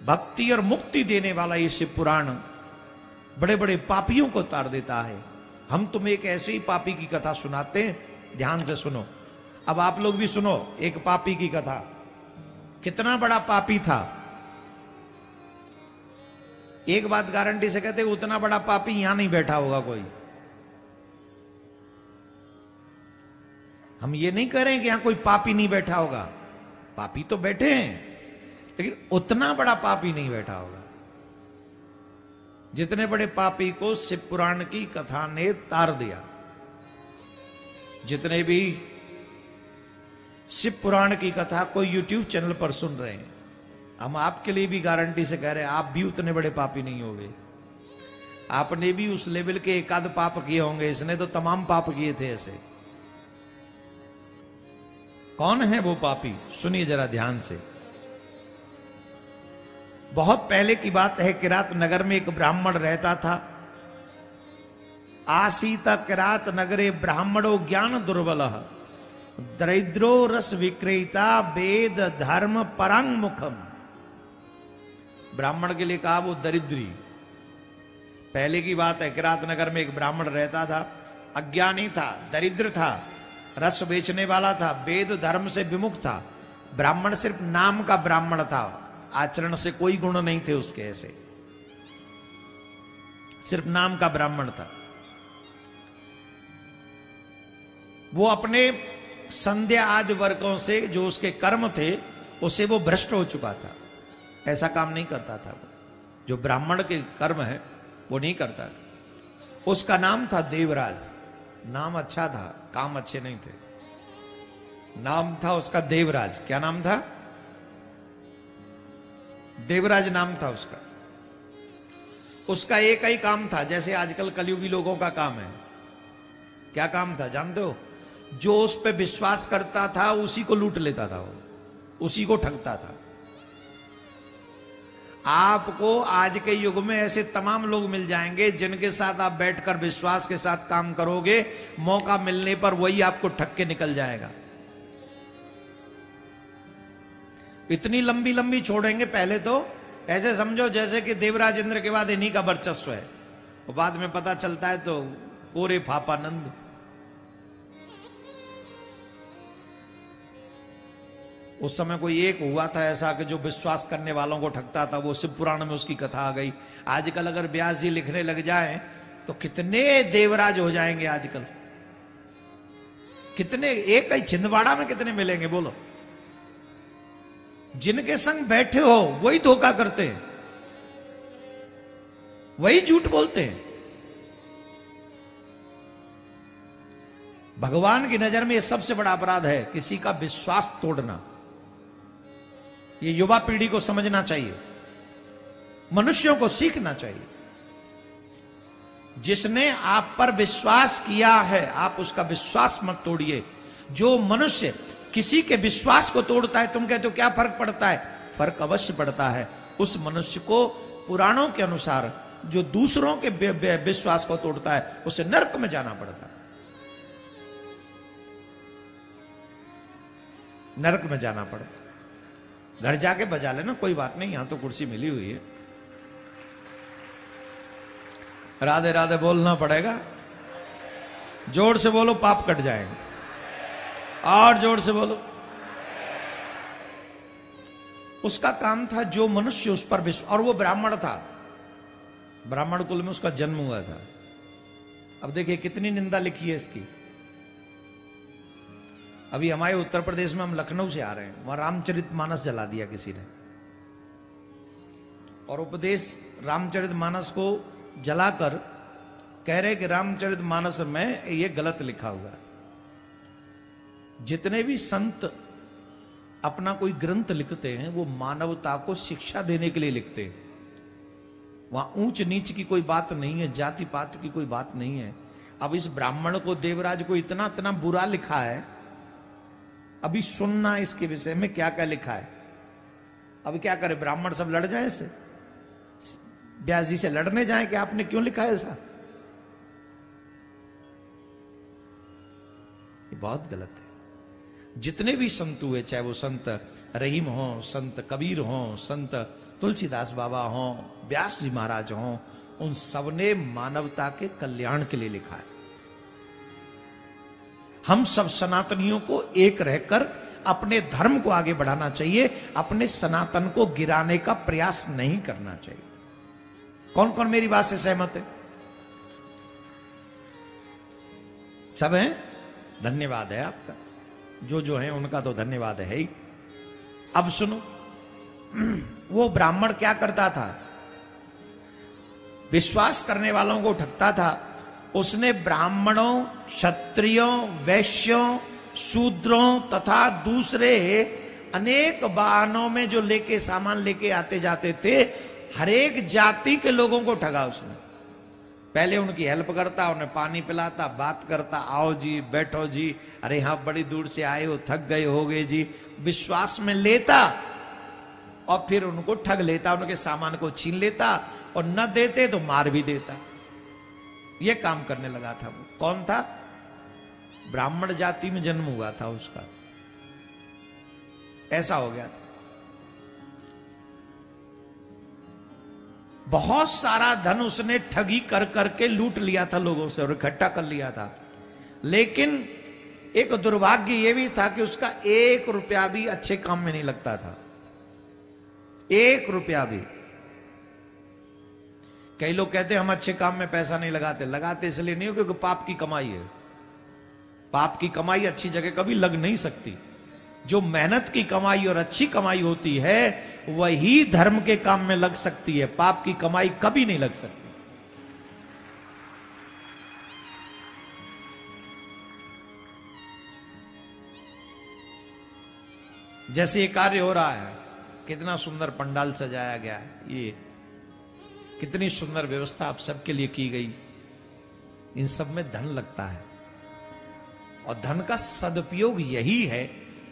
भक्ति और मुक्ति देने वाला ये शिव पुराण बड़े बड़े पापियों को तार देता है। हम तुम्हें एक ऐसे ही पापी की कथा सुनाते हैं, ध्यान से सुनो। अब आप लोग भी सुनो एक पापी की कथा। कितना बड़ा पापी था, एक बात गारंटी से कहते उतना बड़ा पापी यहां नहीं बैठा होगा कोई। हम ये नहीं कह रहे हैं कि यहां कोई पापी नहीं बैठा होगा, पापी तो बैठे हैं, लेकिन उतना बड़ा पापी नहीं बैठा होगा जितने बड़े पापी को शिव पुराण की कथा ने तार दिया। जितने भी शिव पुराण की कथा को यूट्यूब चैनल पर सुन रहे हैं, हम आपके लिए भी गारंटी से कह रहे हैं, आप भी उतने बड़े पापी नहीं होंगे। आपने भी उस लेवल के एक आध पाप किए होंगे, इसने तो तमाम पाप किए थे ऐसे। कौन है वो पापी, सुनिए जरा ध्यान से। बहुत पहले की बात है, किरात नगर में एक ब्राह्मण रहता था। आसीत किरात नगरे ब्राह्मणो ज्ञान दुर्बल दरिद्रो रस विक्रेता वेद धर्म परंग मुखम। ब्राह्मण के लिए कहा वो दरिद्री। पहले की बात है, किरात नगर में एक ब्राह्मण रहता था, अज्ञानी था, दरिद्र था, रस बेचने वाला था, वेद धर्म से विमुख था। ब्राह्मण सिर्फ नाम का ब्राह्मण था, आचरण से कोई गुण नहीं थे उसके, ऐसे सिर्फ नाम का ब्राह्मण था। वो अपने संध्या आदि वर्गों से जो उसके कर्म थे उससे वो भ्रष्ट हो चुका था, ऐसा काम नहीं करता था वो। जो ब्राह्मण के कर्म है वो नहीं करता था। उसका नाम था देवराज। नाम अच्छा था, काम अच्छे नहीं थे। नाम था उसका देवराज। क्या नाम था? देवराज नाम था उसका। उसका एक ही काम था, जैसे आजकल कलयुगी लोगों का काम है। क्या काम था जानते हो? जो उस पर विश्वास करता था उसी को लूट लेता था वो, उसी को ठगता था। आपको आज के युग में ऐसे तमाम लोग मिल जाएंगे जिनके साथ आप बैठकर विश्वास के साथ काम करोगे, मौका मिलने पर वही आपको ठग के निकल जाएगा। इतनी लंबी लंबी छोड़ेंगे। पहले तो ऐसे समझो जैसे कि देवराज इंद्र के बाद इन्हीं का वर्चस्व है, और बाद में पता चलता है तो पूरे फापानंद। उस समय कोई एक हुआ था ऐसा कि जो विश्वास करने वालों को ठगता था, वो शिव पुराण में उसकी कथा आ गई। आजकल अगर व्यास जी लिखने लग जाएं तो कितने देवराज हो जाएंगे आजकल। कितने, एक ही छिंदवाड़ा में कितने मिलेंगे बोलो। जिनके संग बैठे हो वही धोखा करते हैं, वही झूठ बोलते हैं। भगवान की नजर में यह सबसे बड़ा अपराध है, किसी का विश्वास तोड़ना। ये युवा पीढ़ी को समझना चाहिए, मनुष्यों को सीखना चाहिए। जिसने आप पर विश्वास किया है आप उसका विश्वास मत तोड़िए। जो मनुष्य किसी के विश्वास को तोड़ता है, तुम कहते हो क्या फर्क पड़ता है? फर्क अवश्य पड़ता है। उस मनुष्य को पुराणों के अनुसार जो दूसरों के विश्वास को तोड़ता है उसे नरक में जाना पड़ता है, नरक में जाना पड़ता है। घर जाके बजा लेना, कोई बात नहीं, यहां तो कुर्सी मिली हुई है। राधे राधे बोलना पड़ेगा, जोर से बोलो पाप कट जाएंगे, और जोर से बोलो। उसका काम था, जो मनुष्य उस पर विश्वास, और वो ब्राह्मण था, ब्राह्मण कुल में उसका जन्म हुआ था। अब देखिए कितनी निंदा लिखी है इसकी। अभी हमारे उत्तर प्रदेश में हम लखनऊ से आ रहे हैं, वहां रामचरितमानस जला दिया किसी ने, और उपदेश रामचरितमानस को जलाकर कह रहे कि रामचरितमानस में ये गलत लिखा हुआ है। जितने भी संत अपना कोई ग्रंथ लिखते हैं वो मानवता को शिक्षा देने के लिए लिखते हैं। वहां ऊंच नीच की कोई बात नहीं है, जाति पात की कोई बात नहीं है। अब इस ब्राह्मण को, देवराज को इतना इतना बुरा लिखा है, अभी सुनना इसके विषय में क्या क्या लिखा है। अब क्या करे, ब्राह्मण सब लड़ जाए इससे, व्यास जी से लड़ने जाए कि आपने क्यों लिखा है ऐसा। ये बहुत गलत है। जितने भी संत हुए, चाहे वो संत रहीम हो, संत कबीर हो, संत तुलसीदास बाबा हों, व्यास जी महाराज हों, उन सबने मानवता के कल्याण के लिए लिखा है। हम सब सनातनियों को एक रहकर अपने धर्म को आगे बढ़ाना चाहिए, अपने सनातन को गिराने का प्रयास नहीं करना चाहिए। कौन कौन मेरी बात से सहमत है? सब हैं? धन्यवाद है आपका। जो है उनका तो धन्यवाद है ही। अब सुनो, वो ब्राह्मण क्या करता था? विश्वास करने वालों को ठगता था। उसने ब्राह्मणों, क्षत्रियों, वैश्यों, शूद्रों तथा दूसरे अनेक वाहनों में जो लेके सामान लेके आते जाते थे, हर एक जाति के लोगों को ठगा उसने। पहले उनकी हेल्प करता, उन्हें पानी पिलाता, बात करता, आओ जी, बैठो जी, अरे हाँ बड़ी दूर से आए हो, थक गए होगे जी, विश्वास में लेता और फिर उनको ठग लेता, उनके सामान को छीन लेता और न देते तो मार भी देता। यह काम करने लगा था। वो कौन था? ब्राह्मण जाति में जन्म हुआ था उसका, ऐसा हो गया था। बहुत सारा धन उसने ठगी कर करके लूट लिया था लोगों से और इकट्ठा कर लिया था। लेकिन एक दुर्भाग्य यह भी था कि उसका 1 रुपया भी अच्छे काम में नहीं लगता था। 1 रुपया भी। कई लोग कहते हैं हम अच्छे काम में पैसा नहीं लगाते। लगाते इसलिए नहीं हो क्योंकि पाप की कमाई है। पाप की कमाई अच्छी जगह कभी लग नहीं सकती। जो मेहनत की कमाई और अच्छी कमाई होती है वही धर्म के काम में लग सकती है। पाप की कमाई कभी नहीं लग सकती। जैसे ये कार्य हो रहा है, कितना सुंदर पंडाल सजाया गया है, ये कितनी सुंदर व्यवस्था आप सबके लिए की गई। इन सब में धन लगता है और धन का सदुपयोग यही है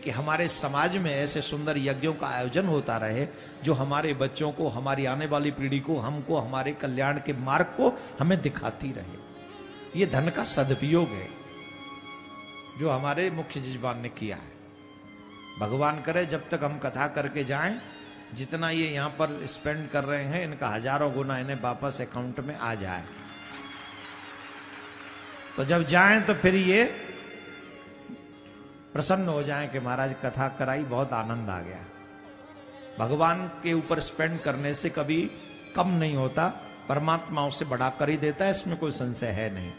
कि हमारे समाज में ऐसे सुंदर यज्ञों का आयोजन होता रहे जो हमारे बच्चों को, हमारी आने वाली पीढ़ी को, हमको, हमारे कल्याण के मार्ग को हमें दिखाती रहे। ये धन का सदुपयोग है जो हमारे मुख्य जजमान ने किया है। भगवान करे जब तक हम कथा करके जाएं, जितना ये यहां पर स्पेंड कर रहे हैं इनका हजारों गुना इन्हें वापस अकाउंट में आ जाए। तो जब जाएं तो फिर ये प्रसन्न हो जाएं कि महाराज कथा कराई, बहुत आनंद आ गया। भगवान के ऊपर स्पेंड करने से कभी कम नहीं होता, परमात्मा उसे बढ़ा कर ही देता है, इसमें कोई संशय है नहीं।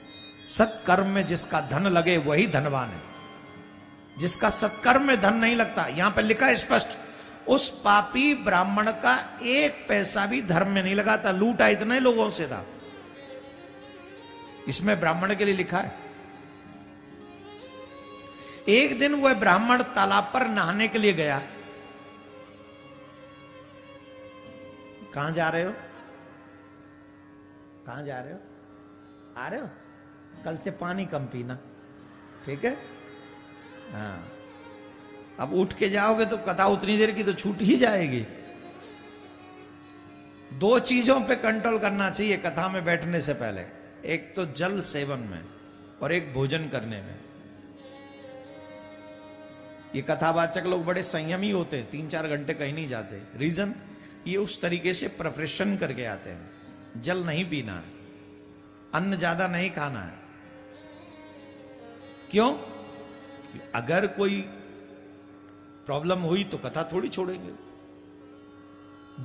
सत्कर्म में जिसका धन लगे वही धनवान है। जिसका सत्कर्म में धन नहीं लगता, यहां पर लिखा है स्पष्ट, उस पापी ब्राह्मण का 1 पैसा भी धर्म में नहीं लगा था। लूटा इतने लोगों से था। इसमें ब्राह्मण के लिए लिखा है। एक दिन वह ब्राह्मण तालाब पर नहाने के लिए गया। कहां जा रहे हो? कहां जा रहे हो? आ रहे हो? कल से पानी कम पीना, ठीक है? हाँ, अब उठ के जाओगे तो कथा उतनी देर की तो छूट ही जाएगी। 2 चीजों पे कंट्रोल करना चाहिए कथा में बैठने से पहले, एक तो जल सेवन में और एक भोजन करने में। ये कथावाचक लोग बड़े संयमी होते हैं, 3-4 घंटे कहीं नहीं जाते। रीजन, ये उस तरीके से प्रिपरेशन करके आते हैं। जल नहीं पीना है, अन्न ज्यादा नहीं खाना है। क्यों? अगर कोई प्रॉब्लम हुई तो कथा थोड़ी छोड़ेंगे।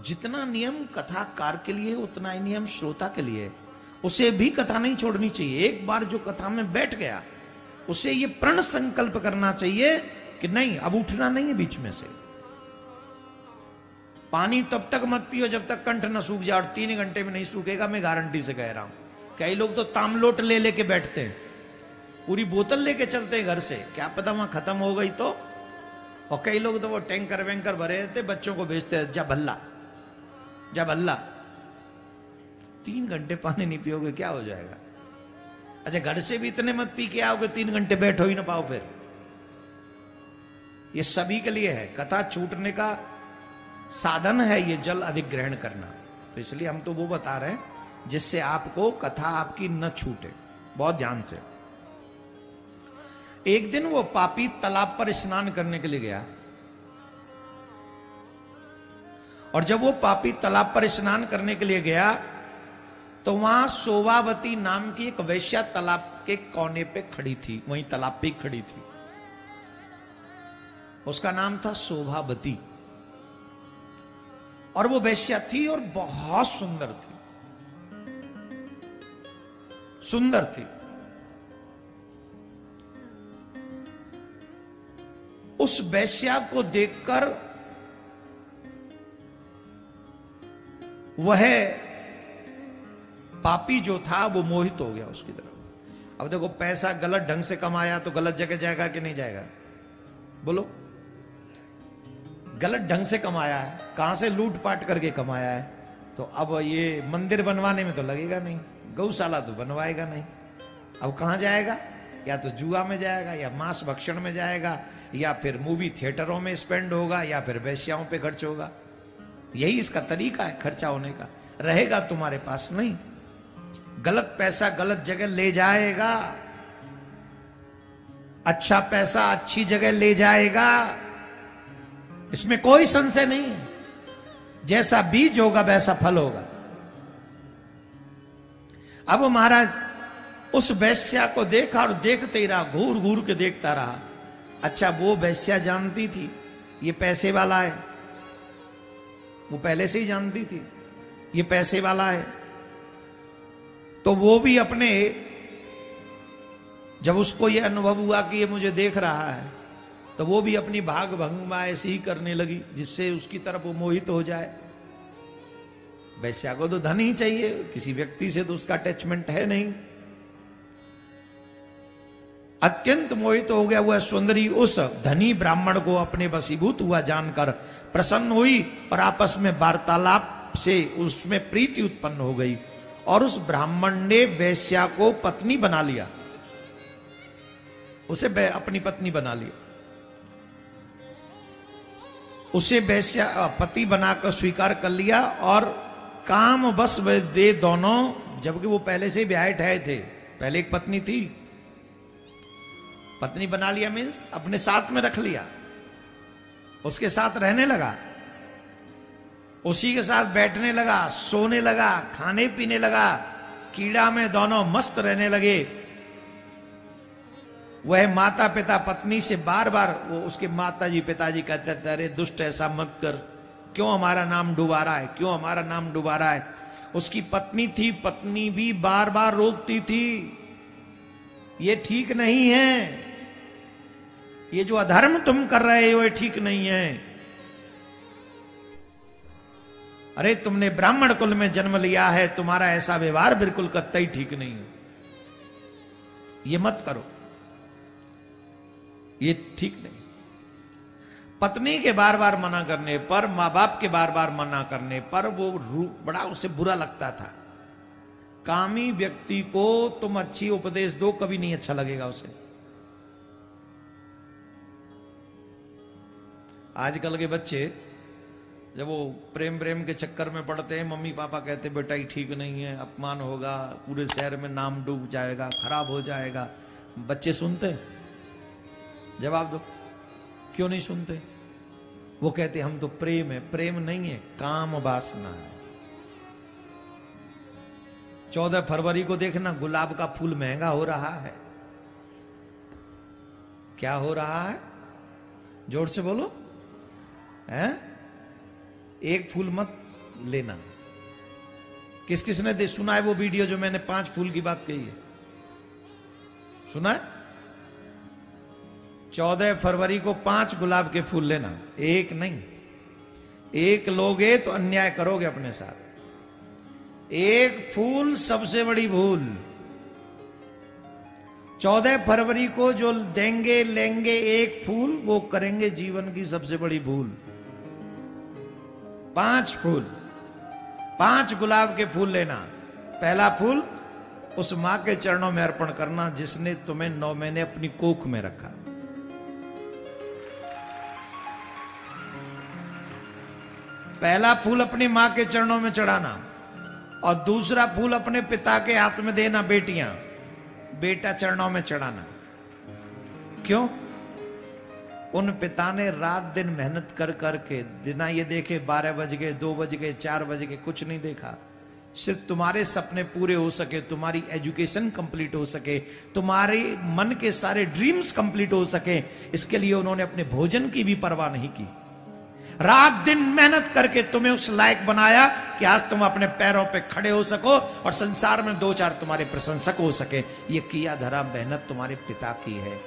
जितना नियम कथाकार के लिए उतना ही नियम श्रोता के लिए। उसे भी कथा नहीं छोड़नी चाहिए। एक बार जो कथा में बैठ गया उसे ये प्रण संकल्प करना चाहिए कि नहीं, अब उठना नहीं है बीच में से। पानी तब तक मत पियो जब तक कंठ न सूख जाए, और 3 घंटे में नहीं सूखेगा, मैं गारंटी से कह रहा हूं। कई लोग तो तामलोट ले लेके बैठते हैं, पूरी बोतल लेके चलते हैं घर से, क्या पता वहां खत्म हो गई तो। और कई लोग तो वो टैंकर वैंकर भरे रहते, बच्चों को भेजते हैं, जा भल्ला जा भल्ला। 3 घंटे पानी नहीं पियोगे क्या हो जाएगा? अच्छा, घर से भी इतने मत पी के आओगे 3 घंटे बैठो ही ना पाओ फिर। ये सभी के लिए है। कथा छूटने का साधन है ये जल अधिक ग्रहण करना। तो इसलिए हम तो वो बता रहे हैं जिससे आपको कथा आपकी न छूटे। बहुत ध्यान से। एक दिन वो पापी तालाब पर स्नान करने के लिए गया और जब वो पापी तालाब पर स्नान करने के लिए गया तो वहां शोभावती नाम की एक वैश्या तालाब के कोने पे खड़ी थी, वहीं तालाब पे खड़ी थी। उसका नाम था शोभावती, और वो वैश्या थी और बहुत सुंदर थी, सुंदर थी। उस वैश्या को देखकर वह पापी जो था वो मोहित हो गया उसकी तरफ। अब देखो, पैसा गलत ढंग से कमाया तो गलत जगह जाएगा कि नहीं जाएगा? बोलो, गलत ढंग से कमाया है, कहां से लूटपाट करके कमाया है, तो अब ये मंदिर बनवाने में तो लगेगा नहीं, गौशाला तो बनवाएगा नहीं, अब कहां जाएगा? या तो जुआ में जाएगा, या मांस भक्षण में जाएगा, या फिर मूवी थिएटरों में स्पेंड होगा, या फिर वेश्याओं पे खर्च होगा। यही इसका तरीका है खर्चा होने का। रहेगा तुम्हारे पास नहीं, गलत पैसा गलत जगह ले जाएगा, अच्छा पैसा अच्छी जगह ले जाएगा, इसमें कोई संशय नहीं है। जैसा बीज होगा वैसा फल होगा। अब महाराज उस वैश्या को देखा और देखते ही रहा, घूर घूर के देखता रहा। अच्छा, वो वैश्या जानती थी ये पैसे वाला है, वो पहले से ही जानती थी ये पैसे वाला है। तो वो भी अपने, जब उसको ये अनुभव हुआ कि ये मुझे देख रहा है, तो वो भी अपनी भाग भंगिमा ऐसी ही करने लगी जिससे उसकी तरफ वो मोहित हो जाए। वैश्या को तो धन ही चाहिए, किसी व्यक्ति से तो उसका अटैचमेंट है नहीं। अत्यंत मोहित हो गया हुआ सुंदरी उस धनी ब्राह्मण को अपने वशीभूत हुआ जानकर प्रसन्न हुई और आपस में वार्तालाप से उसमें प्रीति उत्पन्न हो गई, और उस ब्राह्मण ने वैश्या को पत्नी बना लिया, उसे अपनी पत्नी बना लिया, उसे वैश्या पति बनाकर स्वीकार कर लिया। और काम बस वे दोनों, जबकि वो पहले से ही ब्याहे ठहरे थे, पहले एक पत्नी थी, पत्नी बना लिया मीन्स अपने साथ में रख लिया, उसके साथ रहने लगा, उसी के साथ बैठने लगा, सोने लगा, खाने पीने लगा, कीड़ा में दोनों मस्त रहने लगे। वह माता पिता पत्नी से बार बार, वो उसके माता जी पिताजी कहते थे, अरे दुष्ट ऐसा मत कर, क्यों हमारा नाम डुबा रहा है, क्यों हमारा नाम डुबा रहा है। उसकी पत्नी थी, पत्नी भी बार बार रोकती थी, ये ठीक नहीं है, ये जो अधर्म तुम कर रहे हो ये ठीक नहीं है, अरे तुमने ब्राह्मण कुल में जन्म लिया है, तुम्हारा ऐसा व्यवहार बिल्कुल कतई ठीक नहीं है, ये मत करो, ये ठीक नहीं। पत्नी के बार बार मना करने पर, मां बाप के बार बार मना करने पर वो बड़ा उसे बुरा लगता था। कामी व्यक्ति को तुम अच्छी उपदेश दो, कभी नहीं अच्छा लगेगा उसे। आजकल के बच्चे जब वो प्रेम प्रेम के चक्कर में पड़ते हैं, मम्मी पापा कहते बेटा ये ठीक नहीं है, अपमान होगा, पूरे शहर में नाम डूब जाएगा, खराब हो जाएगा। बच्चे सुनते? जवाब दो, क्यों नहीं सुनते? वो कहते हम तो प्रेम है। प्रेम नहीं है, काम वासना है। 14 फरवरी को देखना, गुलाब का फूल महंगा हो रहा है। क्या हो रहा है? जोर से बोलो। हैं? एक फूल मत लेना। किस किस ने सुना है वो वीडियो जो मैंने 5 फूल की बात कही है? सुना है? 14 फरवरी को 5 गुलाब के फूल लेना, एक नहीं। एक लोगे तो अन्याय करोगे अपने साथ। एक फूल सबसे बड़ी भूल। 14 फरवरी को जो देंगे लेंगे एक फूल, वो करेंगे जीवन की सबसे बड़ी भूल। 5 फूल, 5 गुलाब के फूल लेना। पहला फूल उस मां के चरणों में अर्पण करना जिसने तुम्हें 9 महीने अपनी कोख में रखा। पहला फूल अपनी मां के चरणों में चढ़ाना, और दूसरा फूल अपने पिता के हाथ में देना, बेटियां बेटा चरणों में चढ़ाना। क्यों? उन पिता ने रात दिन मेहनत कर करके बिना ये देखे 12 बज गए, 2 बज गए, 4 बज गए, कुछ नहीं देखा। सिर्फ तुम्हारे सपने पूरे हो सके, तुम्हारी एजुकेशन कंप्लीट हो सके, तुम्हारे मन के सारे ड्रीम्स कंप्लीट हो सके, इसके लिए उन्होंने अपने भोजन की भी परवाह नहीं की। रात दिन मेहनत करके तुम्हें उस लायक बनाया कि आज तुम अपने पैरों पे खड़े हो सको और संसार में 2-4 तुम्हारे प्रशंसक हो सके। ये किया धरा मेहनत तुम्हारे पिता की है।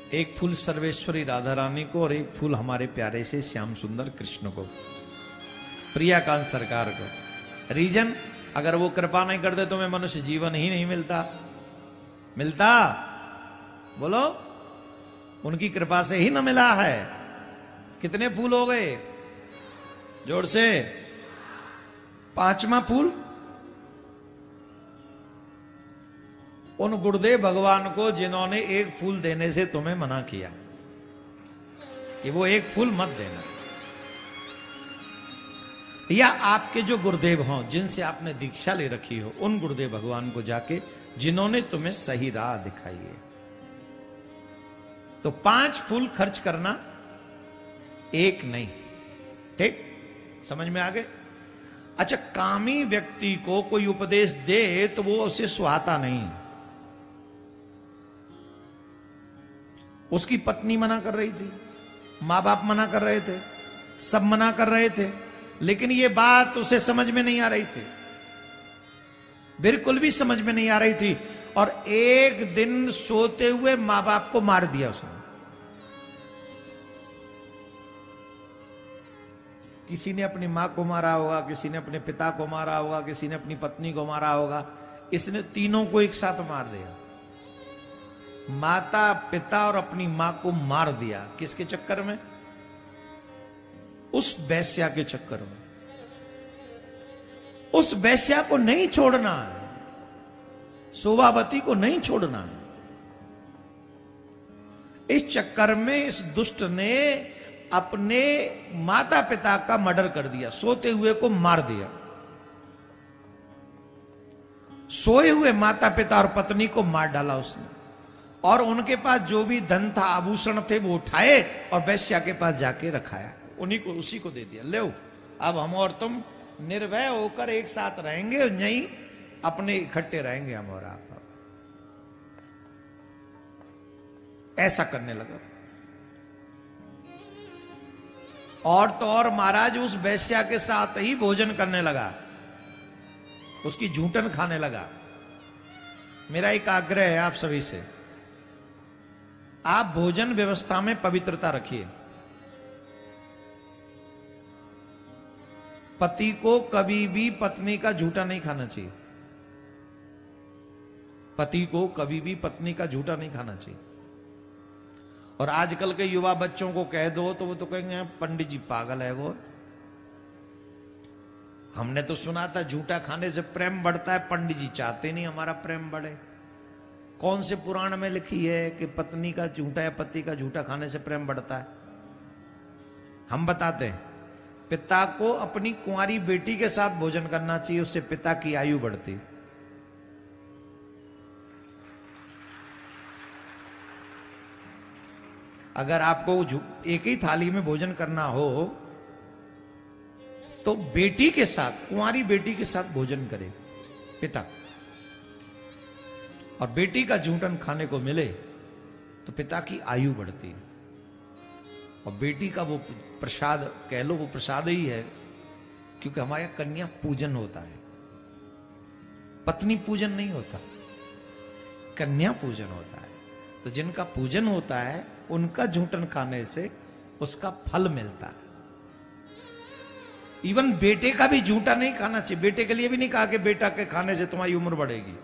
एक फूल सर्वेश्वरी राधा रानी को और एक फूल हमारे प्यारे से श्याम सुंदर कृष्ण को, प्रियाकांत सरकार को। रीजन, अगर वो कृपा नहीं करते तो मैं मनुष्य जीवन ही नहीं मिलता बोलो, उनकी कृपा से ही ना मिला है। कितने फूल हो गए जोर से? 5वां फूल उन गुरुदेव भगवान को जिन्होंने एक फूल देने से तुम्हें मना किया कि वो एक फूल मत देना, या आपके जो गुरुदेव हों जिनसे आपने दीक्षा ले रखी हो, उन गुरुदेव भगवान को जाके जिन्होंने तुम्हें सही राह दिखाई है। तो 5 फूल खर्च करना, एक नहीं। ठीक, समझ में आ गए? अच्छा, कामी व्यक्ति को कोई उपदेश दे तो वो उसे सुहाता नहीं। उसकी पत्नी मना कर रही थी, मां बाप मना कर रहे थे, सब मना कर रहे थे, लेकिन ये बात उसे समझ में नहीं आ रही थी, बिल्कुल भी समझ में नहीं आ रही थी। और एक दिन सोते हुए मां बाप को मार दिया उसने। किसी ने अपनी मां को मारा होगा, किसी ने अपने पिता को मारा होगा, किसी ने अपनी पत्नी को मारा होगा, इसने तीनों को एक साथ मार दिया। माता, पिता और अपनी मां को मार दिया। किसके चक्कर में? उस वेश्या के चक्कर में। उस वेश्या को नहीं छोड़ना है, शोभावती को नहीं छोड़ना है। इस चक्कर में इस दुष्ट ने अपने माता पिता का मर्डर कर दिया, सोते हुए को मार दिया। सोए हुए माता पिता और पत्नी को मार डाला उसने, और उनके पास जो भी धन था, आभूषण थे, वो उठाए और वेश्या के पास जाके रखाया, उसी को दे दिया। ले अब हम और तुम निर्भय होकर एक साथ रहेंगे, नहीं अपने इकट्ठे रहेंगे हम और आप। ऐसा करने लगा। और तो और महाराज उस वेश्या के साथ ही भोजन करने लगा, उसकी झूठन खाने लगा। मेरा एक आग्रह है आप सभी से, आप भोजन व्यवस्था में पवित्रता रखिए। पति को कभी भी पत्नी का झूठा नहीं खाना चाहिए। पति को कभी भी पत्नी का झूठा नहीं खाना चाहिए। और आजकल के युवा बच्चों को कह दो तो वो तो कहेंगे पंडित जी पागल है वो। हमने तो सुना था झूठा खाने से प्रेम बढ़ता है, पंडित जी चाहते नहीं हमारा प्रेम बढ़े। कौन से पुराण में लिखी है कि पत्नी का झूठा या पति का झूठा खाने से प्रेम बढ़ता है? हम बताते हैं, पिता को अपनी कुंवारी बेटी के साथ भोजन करना चाहिए, उससे पिता की आयु बढ़ती। अगर आपको एक ही थाली में भोजन करना हो तो बेटी के साथ, कुंवारी बेटी के साथ भोजन करे पिता, और बेटी का झूठन खाने को मिले तो पिता की आयु बढ़ती। और बेटी का वो प्रसाद कह लो, वो प्रसाद ही है, क्योंकि हमारे यहाँ कन्या पूजन होता है, पत्नी पूजन नहीं होता, कन्या पूजन होता है। तो जिनका पूजन होता है उनका झूठन खाने से उसका फल मिलता है। इवन बेटे का भी झूठा नहीं खाना चाहिए। बेटे के लिए भी नहीं कहा कि बेटा के खाने से तुम्हारी उम्र बढ़ेगी।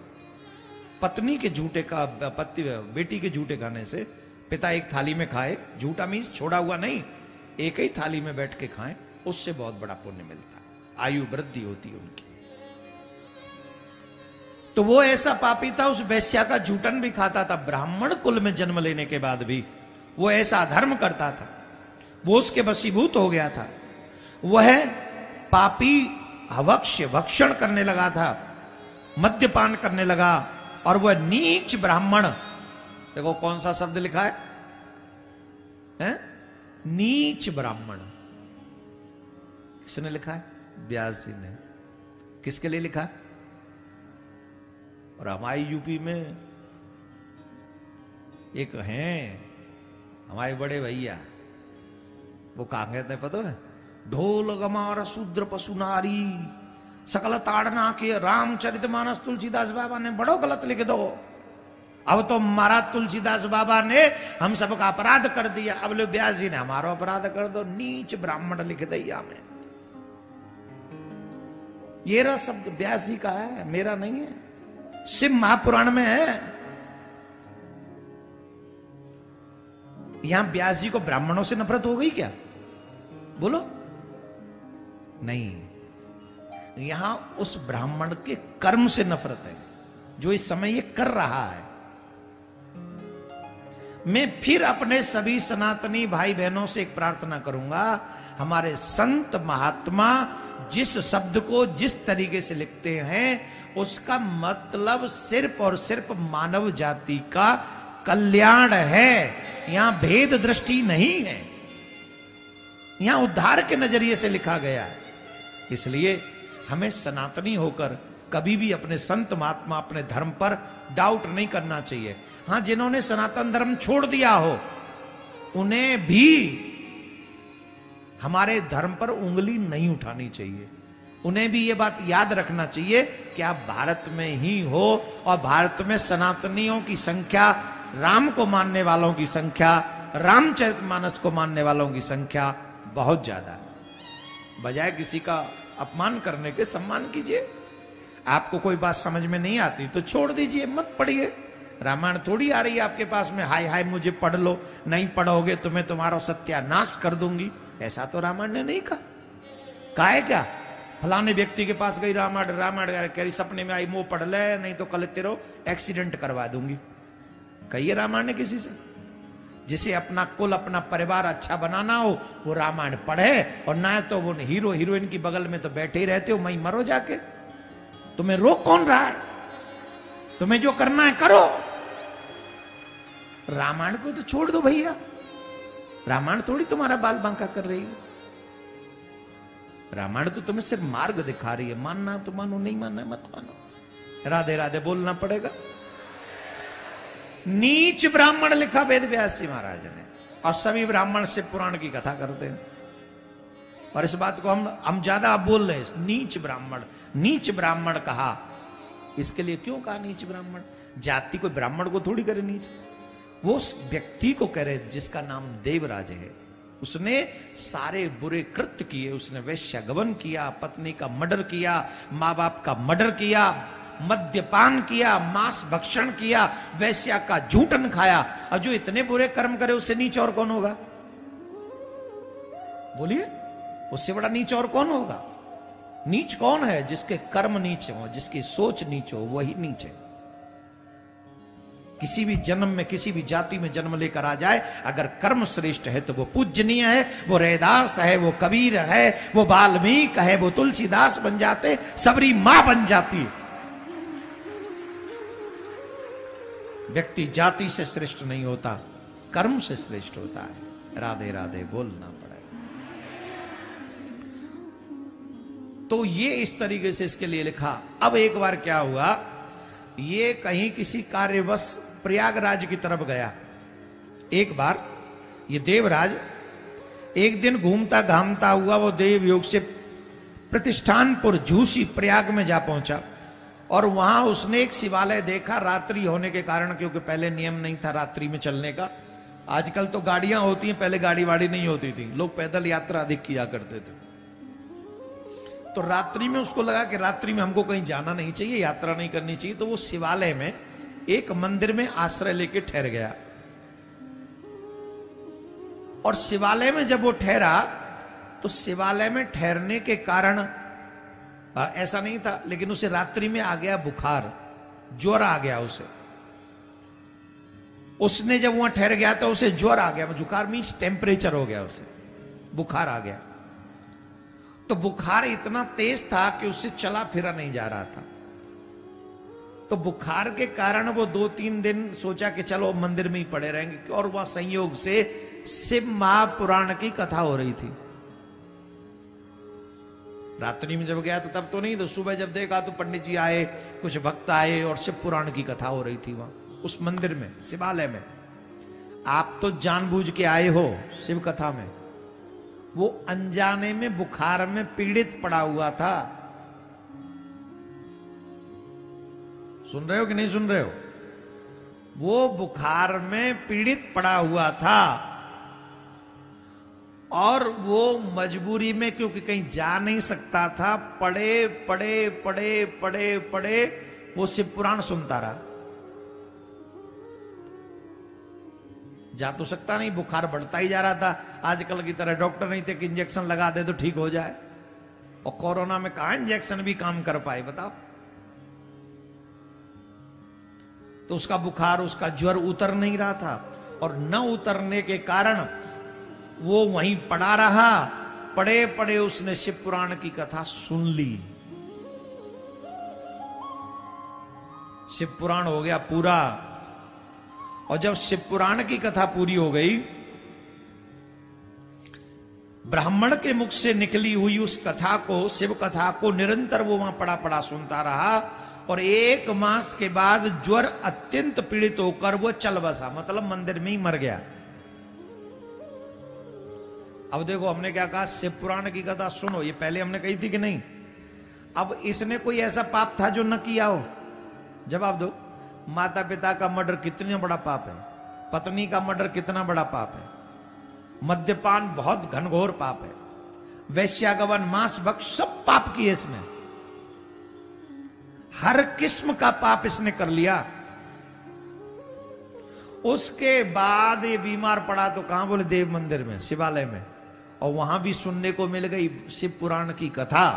पत्नी के झूठे का, बेटी के झूठे खाने से पिता एक थाली में खाए, झूठा मीन्स छोड़ा हुआ नहीं, एक ही थाली में बैठ के खाएं, उससे बहुत बड़ा पुण्य मिलता है, आयु वृद्धि होती है उनकी। तो वो ऐसा पापी था, उस वैश्या का झूठन भी खाता था। ब्राह्मण कुल में जन्म लेने के बाद भी वो ऐसा धर्म करता था, वो उसके वशीभूत हो गया था। वह पापी भक्षण करने लगा था, मद्यपान करने लगा, और वह नीच ब्राह्मण, देखो कौन सा शब्द लिखा है, हैं? नीच ब्राह्मण। किसने लिखा है? व्यास जी ने। किसके लिए लिखा? और हमारे यूपी में एक हैं हमारे बड़े भैया, वो कहा कहते हैं पता है, ढोल गमार शूद्र पशु नारी सकल ताड़ना के रामचरितमानस तुलसीदास बाबा ने बड़ो गलत लिख दो। अब तो महाराज तुलसीदास बाबा ने हम सबका अपराध कर दिया, अब लो व्यास जी ने हमारा अपराध कर दो, नीच ब्राह्मण लिख दिया में। ये रहा शब्द व्यास जी का है, मेरा नहीं है, शिव महापुराण में है। यहां व्यास जी को ब्राह्मणों से नफरत हो गई क्या? बोलो। नहीं, यहां उस ब्राह्मण के कर्म से नफरत है जो इस समय ये कर रहा है। मैं फिर अपने सभी सनातनी भाई बहनों से एक प्रार्थना करूंगा, हमारे संत महात्मा जिस शब्द को जिस तरीके से लिखते हैं उसका मतलब सिर्फ और सिर्फ मानव जाति का कल्याण है। यहां भेद दृष्टि नहीं है, यहां उद्धार के नजरिए से लिखा गया है। इसलिए हमें सनातनी होकर कभी भी अपने संत महात्मा अपने धर्म पर डाउट नहीं करना चाहिए। हां, जिन्होंने सनातन धर्म छोड़ दिया हो उन्हें भी हमारे धर्म पर उंगली नहीं उठानी चाहिए। उन्हें भी ये बात याद रखना चाहिए कि आप भारत में ही हो और भारत में सनातनियों की संख्या, राम को मानने वालों की संख्या, रामचरितमानस को मानने वालों की संख्या बहुत ज्यादा है। बजाय किसी का अपमान करने के सम्मान कीजिए। आपको कोई बात समझ में नहीं आती तो छोड़ दीजिए, मत पढ़िए। रामायण थोड़ी आ रही है आपके पास में, हाय हाय मुझे पढ़ लो, नहीं पढ़ोगे तो मैं तुम्हारा सत्यानाश कर दूंगी। ऐसा तो रामायण ने नहीं कहा है क्या? फलाने व्यक्ति के पास गई रामायण, रामायण कह रही सपने में आई, मुंह पढ़ ले नहीं तो कल तेरो एक्सीडेंट करवा दूंगी। कहिए रामायण ने किसी से? जिसे अपना कुल अपना परिवार अच्छा बनाना हो वो रामायण पढ़े, और ना तो वो हीरो हीरोइन की बगल में तो बैठे ही रहते हो, मई मरो जाके। तुम्हें रोक कौन रहा है? तुम्हें जो करना है करो। रामायण को तो छोड़ दो भैया, रामायण थोड़ी तुम्हारा बाल बांका कर रही है। रामायण तो तुम्हें सिर्फ मार्ग दिखा रही है, मानना तो मानो, नहीं मानना मत मानो। राधे राधे बोलना पड़ेगा। नीच ब्राह्मण लिखा वेद व्यास जी महाराज ने, और सभी ब्राह्मण शिव पुराण की कथा करते हैं। और इस बात को हम ज्यादा बोल रहे हैं, नीच ब्राह्मण, नीच ब्राह्मण कहा। इसके लिए क्यों कहा नीच ब्राह्मण? जाति कोई ब्राह्मण को थोड़ी करे नीच, वो उस व्यक्ति को करे जिसका नाम देवराज है। उसने सारे बुरे कृत्य किए, उसने वैश्यागमन किया, पत्नी का मर्डर किया, माँ बाप का मर्डर किया, मद्यपान किया, मांस भक्षण किया, वैश्या का झूठन खाया। और जो इतने बुरे कर्म करे उससे नीच और कौन होगा? बोलिए, उससे बड़ा नीच और कौन होगा? नीच कौन है? जिसके कर्म नीच हो, जिसकी सोच नीच हो, वही नीच है। किसी भी जन्म में किसी भी जाति में जन्म लेकर आ जाए, अगर कर्म श्रेष्ठ है तो वो पूजनीय है, वो रैदास है, वो कबीर है, वो वाल्मीकि है, वो तुलसीदास बन जाते, सबरी मां बन जाती। व्यक्ति जाति से श्रेष्ठ नहीं होता, कर्म से श्रेष्ठ होता है। राधे राधे बोलना पड़ेगा। तो ये इस तरीके से इसके लिए लिखा। अब एक बार क्या हुआ, ये कहीं किसी कार्यवश प्रयागराज की तरफ गया। एक बार ये देवराज एक दिन घूमता घामता हुआ वो देव योग से प्रतिष्ठानपुर झूसी प्रयाग में जा पहुंचा, और वहां उसने एक शिवालय देखा। रात्रि होने के कारण, क्योंकि पहले नियम नहीं था रात्रि में चलने का, आजकल तो गाड़ियां होती हैं, पहले गाड़ी वाड़ी नहीं होती थी, लोग पैदल यात्रा अधिक किया करते थे। तो रात्रि में उसको लगा कि रात्रि में हमको कहीं जाना नहीं चाहिए, यात्रा नहीं करनी चाहिए, तो वो शिवालय में एक मंदिर में आश्रय लेके ठहर गया। और शिवालय में जब वो ठहरा तो शिवालय में ठहरने के कारण ऐसा नहीं था, लेकिन उसे रात्रि में आ गया बुखार, ज्वर आ गया उसे। उसने जब वहां ठहर गया तो उसे ज्वर आ गया, जुकाम मीन्स टेम्परेचर हो गया, उसे बुखार आ गया। तो बुखार इतना तेज था कि उससे चला फिरा नहीं जा रहा था। तो बुखार के कारण वो 2-3 दिन सोचा कि चलो मंदिर में ही पड़े रहेंगे, और वह संयोग से शिव महापुराण की कथा हो रही थी। रात्रि में जब गया तो तब तो नहीं, तो सुबह जब देखा तो पंडित जी आए, कुछ भक्त आए और शिव पुराण की कथा हो रही थी वहां उस मंदिर में, शिवालय में। आप तो जानबूझ के आए हो शिव कथा में, वो अनजाने में बुखार में पीड़ित पड़ा हुआ था। सुन रहे हो कि नहीं सुन रहे हो? वो बुखार में पीड़ित पड़ा हुआ था, और वो मजबूरी में, क्योंकि कहीं जा नहीं सकता था, पड़े पड़े पड़े पड़े पड़े वो शिव पुराण सुनता रहा। जा तो सकता नहीं, बुखार बढ़ता ही जा रहा था। आजकल की तरह डॉक्टर नहीं थे कि इंजेक्शन लगा दे तो ठीक हो जाए, और कोरोना में कहां इंजेक्शन भी काम कर पाए बताओ। तो उसका बुखार, उसका ज्वर उतर नहीं रहा था, और न उतरने के कारण वो वहीं पड़ा रहा। पड़े पड़े उसने शिव पुराण की कथा सुन ली। शिव पुराण हो गया पूरा, और जब शिव पुराण की कथा पूरी हो गई, ब्राह्मण के मुख से निकली हुई उस कथा को, शिव कथा को निरंतर वो वहां पड़ा पड़ा सुनता रहा, और 1 मास के बाद ज्वर अत्यंत पीड़ित होकर वो चल बसा, मतलब मंदिर में ही मर गया। अब देखो हमने क्या कहा, शिव पुराण की कथा सुनो, ये पहले हमने कही थी कि नहीं? अब इसने कोई ऐसा पाप था जो न किया हो? जवाब दो। माता पिता का मर्डर कितना बड़ा पाप है, पत्नी का मर्डर कितना बड़ा पाप है, मद्यपान बहुत घनघोर पाप है, वैश्यागमन, मांस भक्ष, सब पाप किए इसने, हर किस्म का पाप इसने कर लिया। उसके बाद ये बीमार पड़ा तो कहां? बोले देव मंदिर में, शिवालय में, और वहां भी सुनने को मिल गई शिव पुराण की कथा।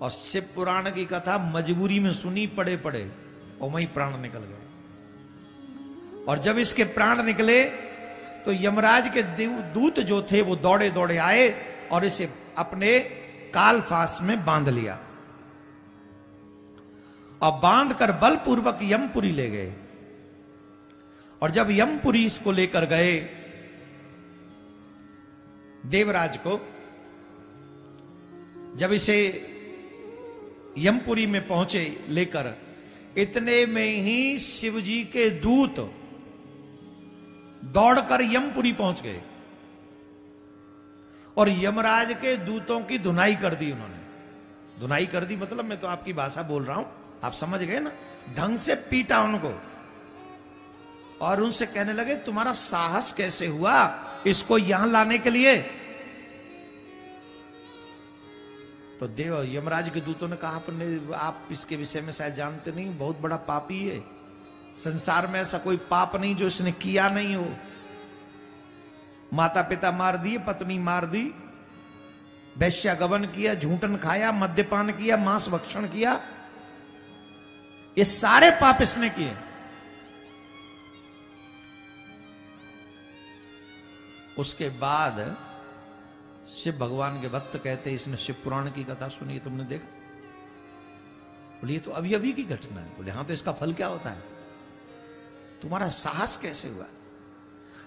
और शिव पुराण की कथा मजबूरी में सुनी, पड़े पड़े, और वहीं प्राण निकल गए। और जब इसके प्राण निकले तो यमराज के दूत जो थे वो दौड़े दौड़े आए और इसे अपने कालफास में बांध लिया, और बांध कर बलपूर्वक यमपुरी ले गए। और जब यमपुरी इसको लेकर गए, देवराज को, जब इसे यमपुरी में पहुंचे लेकर, इतने में ही शिवजी के दूत दौड़कर यमपुरी पहुंच गए, और यमराज के दूतों की धुनाई कर दी उन्होंने। धुनाई कर दी मतलब मैं तो आपकी भाषा बोल रहा हूं, आप समझ गए ना? ढंग से पीटा उनको, और उनसे कहने लगे तुम्हारा साहस कैसे हुआ इसको यहां लाने के लिए? तो देव यमराज के दूतों ने कहा, आप इसके विषय में शायद जानते नहीं, बहुत बड़ा पापी है, संसार में ऐसा कोई पाप नहीं जो इसने किया नहीं हो। माता पिता मार दिए, पत्नी मार दी, वैश्यागमन किया, झूठन खाया, मद्यपान किया, मांस भक्षण किया, ये सारे पाप इसने किए। उसके बाद शिव भगवान के भक्त कहते इसने शिव पुराण की कथा सुनी, तुमने देखा? बोले ये तो अभी अभी की घटना है। बोले हाँ, तो इसका फल क्या होता है? तुम्हारा साहस कैसे हुआ?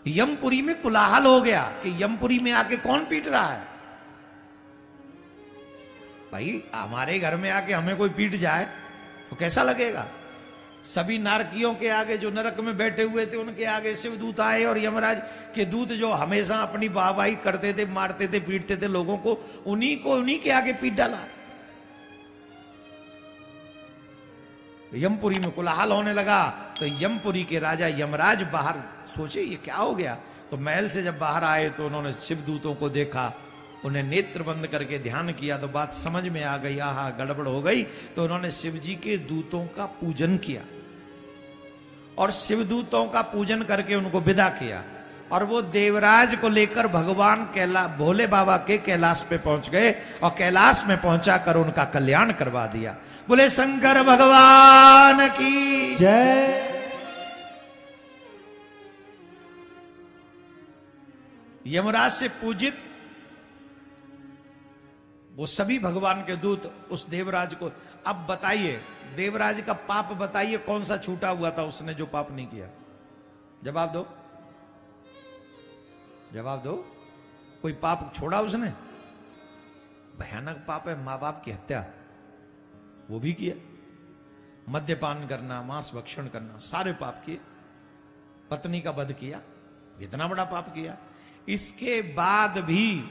यमपुरी में कोलाहल हो गया कि यमपुरी में आके कौन पीट रहा है। भाई हमारे घर में आके हमें कोई पीट जाए तो कैसा लगेगा? सभी नारकियों के आगे, जो नरक में बैठे हुए थे, उनके आगे शिवदूत आए, और यमराज के दूत जो हमेशा अपनी वाहवाही करते थे, मारते थे, पीटते थे लोगों को, उन्हीं के आगे पीट डाला। यमपुरी में कोलाहल होने लगा। तो यमपुरी के राजा यमराज बाहर सोचे ये क्या हो गया। तो महल से जब बाहर आए तो उन्होंने शिवदूतों को देखा, उन्हें नेत्र बंद करके ध्यान किया तो बात समझ में आ गई, आहा गड़बड़ हो गई। तो उन्होंने शिवजी के दूतों का पूजन किया, और शिवदूतों का पूजन करके उनको विदा किया, और वो देवराज को लेकर भगवान भोले बाबा के कैलाश पे पहुंच गए, और कैलाश में पहुंचा कर उनका कल्याण करवा दिया। बोले शंकर भगवान की जय। यमराज से पूजित वो सभी भगवान के दूत उस देवराज को, अब बताइए देवराज का पाप बताइए कौन सा छूटा हुआ था उसने जो पाप नहीं किया? जवाब दो, जवाब दो। कोई पाप छोड़ा उसने? भयानक पाप है मां बाप की हत्या, वो भी किया। मद्यपान करना, मांस भक्षण करना, सारे पाप किए। पत्नी का वध किया, इतना बड़ा पाप किया। इसके बाद भी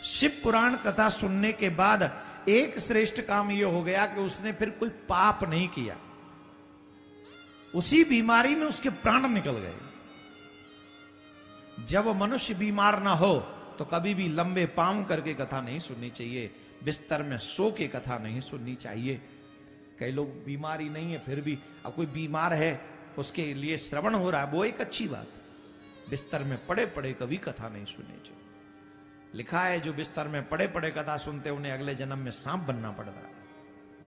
शिव पुराण कथा सुनने के बाद एक श्रेष्ठ काम यह हो गया कि उसने फिर कोई पाप नहीं किया। उसी बीमारी में उसके प्राण निकल गए। जब मनुष्य बीमार ना हो तो कभी भी लंबे पांव करके कथा नहीं सुननी चाहिए, बिस्तर में सो के कथा नहीं सुननी चाहिए। कई लोग बीमारी नहीं है फिर भी, अब कोई बीमार है उसके लिए श्रवण हो रहा है, वो एक अच्छी बात है। बिस्तर में पड़े पड़े कभी कथा नहीं सुननी चाहिए। लिखा है जो बिस्तर में पड़े पड़े कथा सुनते उन्हें अगले जन्म में सांप बनना पड़ता है।